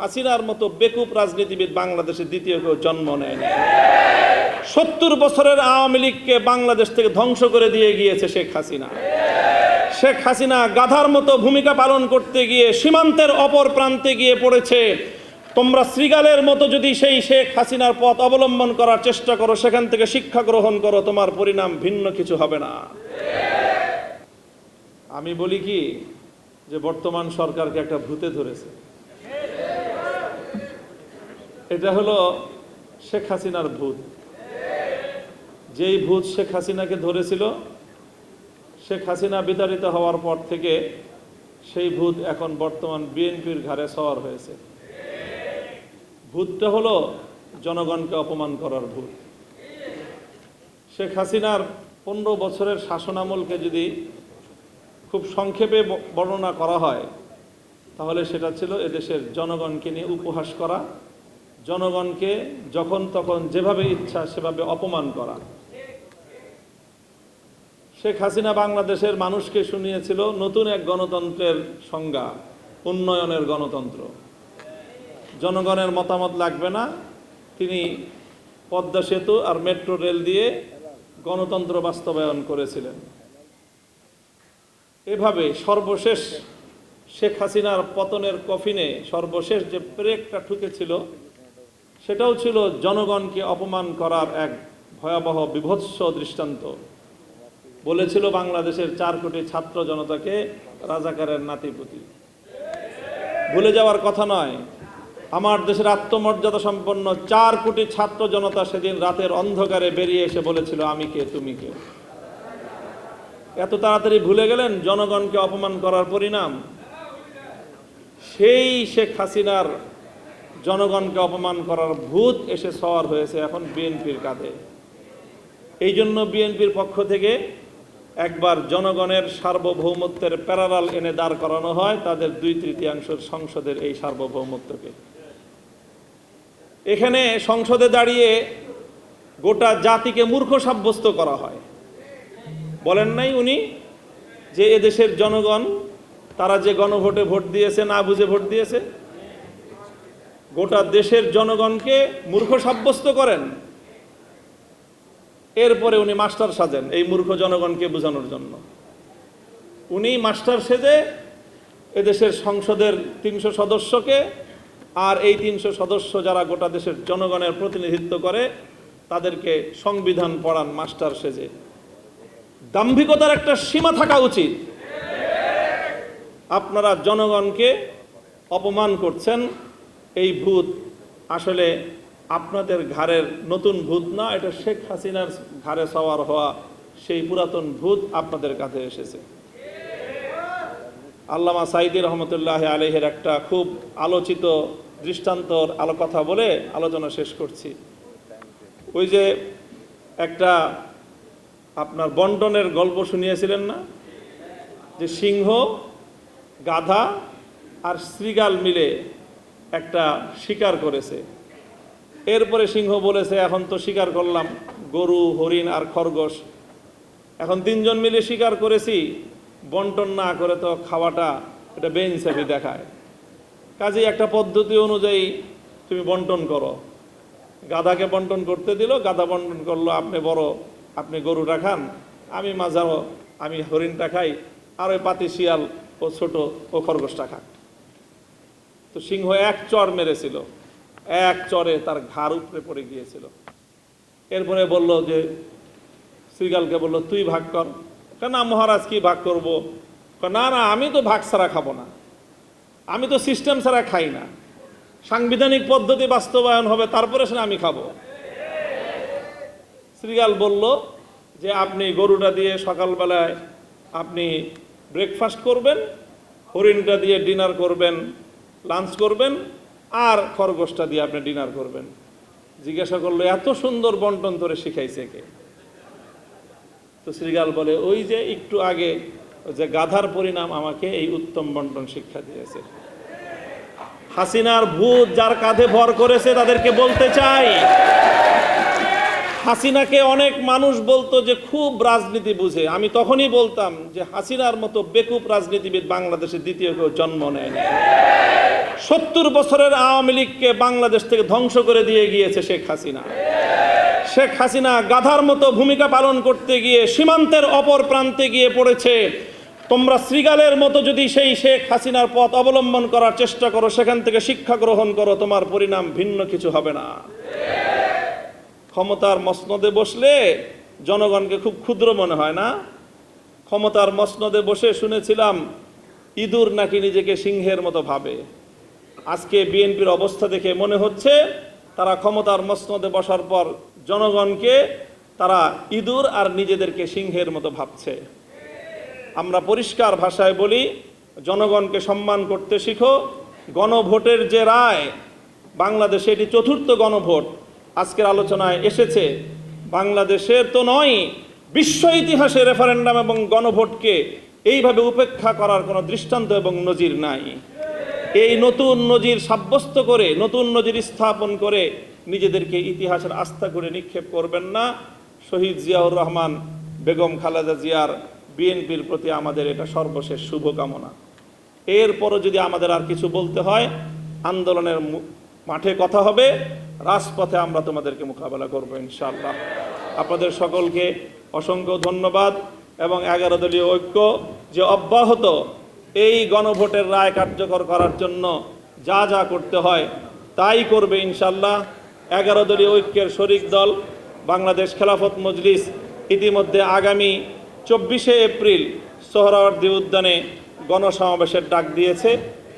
হাসিনার মতো বেকুব রাজনীতিবিদ বাংলাদেশে দ্বিতীয় কেউ জন্ম নেয়নি। 70 বছরের আওয়ামী লীগকে বাংলাদেশ থেকে ধ্বংস করে দিয়ে গিয়েছে শেখ হাসিনা। শেখ হাসিনা গাধার মতো ভূমিকা পালন করতে গিয়ে সীমান্তের অপর প্রান্তে গিয়ে পড়েছে। তোমরা শ্রীগালের মতো যদি সেই শেখ হাসিনার পথ অবলম্বন করার চেষ্টা করো, সেখান থেকে শিক্ষা গ্রহণ করো, তোমার পরিণাম ভিন্ন কিছু হবে না। আমি বলি কি যে বর্তমান সরকারকে একটা ভূতে ধরেছে। এটা হলো শেখ হাসিনার ভূত। যেই ভূত শেখ হাসিনাকে ধরেছিল, শেখ হাসিনা বিতাড়িত হওয়ার পর থেকে সেই ভূত এখন বর্তমান বিএনপির ঘাড়ে সওয়ার হয়েছে। ভূতটা হলো জনগণকে অপমান করার ভূত। শেখ হাসিনার 15 বছরের শাসনামলকে যদি খুব সংক্ষেপে বর্ণনা করা হয়, তাহলে সেটা ছিল এদেশের জনগণকে নিয়ে উপহাস করা, জনগণকে যখন তখন যেভাবে ইচ্ছা সেভাবে অপমান করা। শেখ হাসিনা বাংলাদেশের মানুষকে শুনিয়েছিল নতুন এক গণতন্ত্রের সংজ্ঞা, উন্নয়নের গণতন্ত্র। জনগণের মতামত লাগবে না, তিনি পদ্মা সেতু আর মেট্রো রেল দিয়ে গণতন্ত্র বাস্তবায়ন করেছিলেন। এভাবে সর্বশেষ শেখ হাসিনার পতনের কফিনে সর্বশেষ যে ব্রেকটা ঠুকেছিল, সেটাও ছিল জনগণকে অপমান করার এক ভয়াবহ বিভৎস দৃষ্টান্ত। বলেছিল বাংলাদেশের 4 কোটি ছাত্র জনতাকে রাজাকারের নাতিপুতি। ভুলে যাওয়ার কথা নয়, আমার দেশের আত্মমর্যাদা সম্পন্ন 4 কোটি ছাত্র জনতা সেদিন রাতের অন্ধকারে বেরিয়ে এসে বলেছিল, আমি কে তুমি কে। এত তাড়াতাড়ি ভুলে গেলেন জনগণকে অপমান করার পরিণাম। সেই শেখ হাসিনার জনগণকে অপমান করার ভূত এসে সওয়ার হয়েছে এখন বিএনপির কাঁধে। এই জন্য বিএনপির পক্ষ থেকে একবার জনগণের সার্বভৌমত্বের প্যারালাল এনে দাঁড় করানো হয় তাদের 2/3 সংসদের এই সার্বভৌমত্বকে। এখানে সংসদে দাঁড়িয়ে গোটা জাতিকে মূর্খ সাব্যস্ত করা হয়। বলেন নাই উনি যে এদেশের জনগণ তারা যে গণভোটে ভোট দিয়েছে, না বুঝে ভোট দিয়েছে। গোটা দেশের জনগণকে মূর্খ সাব্যস্ত করেন, এরপরে উনি মাস্টার সাজেন এই মূর্খ জনগণকে বোঝানোর জন্য। উনি মাস্টার সেজে এদেশের সংসদের 300 সদস্যকে আর এই 300 সদস্য যারা গোটা দেশের জনগণের প্রতিনিধিত্ব করে তাদেরকে সংবিধান পড়ান মাস্টার সেজে। দাম্ভিকতার একটা সীমা থাকা উচিত। আপনারা জনগণকে অপমান করছেন। এই ভূত আসলে আপনাদের ঘাড়ের নতুন ভূত না, এটা শেখ হাসিনার ঘাড়ে সওয়ার হওয়া সেই পুরাতন ভূত আপনাদের কাছে এসেছে। আল্লামা সাঈদী রহমতুল্লাহ আলাইহির একটা খুব আলোচিত দৃষ্টান্তর কথা বলে আলোচনা শেষ করছি। ওই যে একটা আপনার বন্টনের গল্প শুনিয়েছিলেন না, যে সিংহ, গাধা আর শ্রীগাল মিলে একটা শিকার করেছে। এরপরে সিংহ বলেছে, এখন তো শিকার করলাম গরু, হরিণ আর খরগোশ, এখন 3 জন মিলে শিকার করেছি, বন্টন না করে তো খাওয়াটা এটা বেইনসাফি দেখায়। কাজেই একটা পদ্ধতি অনুযায়ী তুমি বন্টন করো। গাধাকে বন্টন করতে দিল, গাধা বন্টন করলো, আপনি বড়, আপনি গরুটা খান, আমি মাঝারো, আমি হরিণটা খাই, আর ওই পাতি শিয়াল ও ছোট ও খরগোশটা খাক। তো সিংহ এক চর মেরেছিল, এক চরে তার ঘাড় উপরে পড়ে গিয়েছিল। এরপরে বলল যে শ্রীগালকে বলল, তুই ভাগ কর। না মহারাজ, কি ভাগ করব? না না, আমি তো ভাগ ছাড়া খাবো না, আমি তো সিস্টেম ছাড়া খাই না, সাংবিধানিক পদ্ধতি বাস্তবায়ন হবে তারপরে সে আমি খাবো। শ্রীগাল বলল যে আপনি গরুটা দিয়ে সকালবেলায় আপনি ব্রেকফাস্ট করবেন, হরিণটা দিয়ে ডিনার করবেন, লাঞ্চ করবেন, আর খরগোশটা দিয়ে আপনি ডিনার করবেন। জিজ্ঞাসা করলো, এত সুন্দর বন্টন তোরে শিখাইছে কে? তো শ্রীগাল বলে, ওই যে একটু আগে যে গাধার পরিণাম আমাকে এই উত্তম বন্টন শিক্ষা দিয়েছে। হাসিনার ভূত যার কাঁধে ভর করেছে তাদেরকে বলতে চাই, হাসিনাকে অনেক মানুষ বলতো যে খুব রাজনীতি বুঝে। আমি তখনই বলতাম যে হাসিনার মতো বেকুব রাজনীতিবিদ বাংলাদেশে দ্বিতীয় কেউ জন্ম নেয়নি। 70 বছরের আওয়ামী লীগকে বাংলাদেশ থেকে ধ্বংস করে দিয়ে গিয়েছে শেখ হাসিনা। শেখ হাসিনা গাধার মতো ভূমিকা পালন করতে গিয়ে সীমান্তের অপর প্রান্তে গিয়ে পড়েছে। তোমরা শৃগালের মতো যদি সেই শেখ হাসিনার পথ অবলম্বন করার চেষ্টা করো, সেখান থেকে শিক্ষা গ্রহণ করো, তোমার পরিণাম ভিন্ন কিছু হবে না। ক্ষমতার মসনদে বসলে জনগণকে খুব ক্ষুদ্র মনে হয় না? ক্ষমতার মসনদে বসে শুনেছিলাম ইঁদুর নাকি নিজেকে সিংহের মতো ভাবে। আজকে বিএনপির অবস্থা দেখে মনে হচ্ছে তারা ক্ষমতার মসনদে বসার পর জনগণকে তারা ইঁদুর আর নিজেদেরকে সিংহের মতো ভাবছে। আমরা পরিষ্কার ভাষায় বলি, জনগণকে সম্মান করতে শিখো। গণভোটের যে রায়, বাংলাদেশে এটি ৪র্থ গণভোট আজকের আলোচনায় এসেছে। বাংলাদেশের তো নয়, বিশ্ব ইতিহাসে রেফারেন্ডাম এবং গণভোটকে এইভাবে উপেক্ষা করার কোনো দৃষ্টান্ত এবং নজির নাই। এই নতুন নজির সাব্যস্ত করে, নতুন নজির স্থাপন করে নিজেদেরকে ইতিহাসের আস্থা করে নিক্ষেপ করবেন না। শহীদ জিয়াউর রহমান, বেগম খালেদা জিয়ার, বিএনপির প্রতি আমাদের এটা সর্বশেষ শুভকামনা। এরপরও যদি আমাদের আর কিছু বলতে হয়, আন্দোলনের মাঠে কথা হবে, রাজপথে আমরা তোমাদেরকে মোকাবেলা করবো ইনশাআল্লাহ। আপনাদের সকলকে অসংখ্য ধন্যবাদ। এবং 11 দলীয় ঐক্য যে অব্যাহত এই গণভোটের রায় কার্যকর করার জন্য যা যা করতে হয় তাই করবে ইনশাআল্লাহ। 11 দলীয় ঐক্যের শরিক দল বাংলাদেশ খেলাফত মজলিস ইতিমধ্যে আগামী 24শে এপ্রিল সোহরাওয়ার্দী উদ্যানে গণসমাবেশের ডাক দিয়েছে।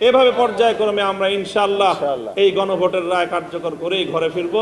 এভাবে পর্যায়ক্রমে আমরা ইনশাআল্লাহ এই গণভোটের রায় কার্যকর করেই ঘরে ফিরব।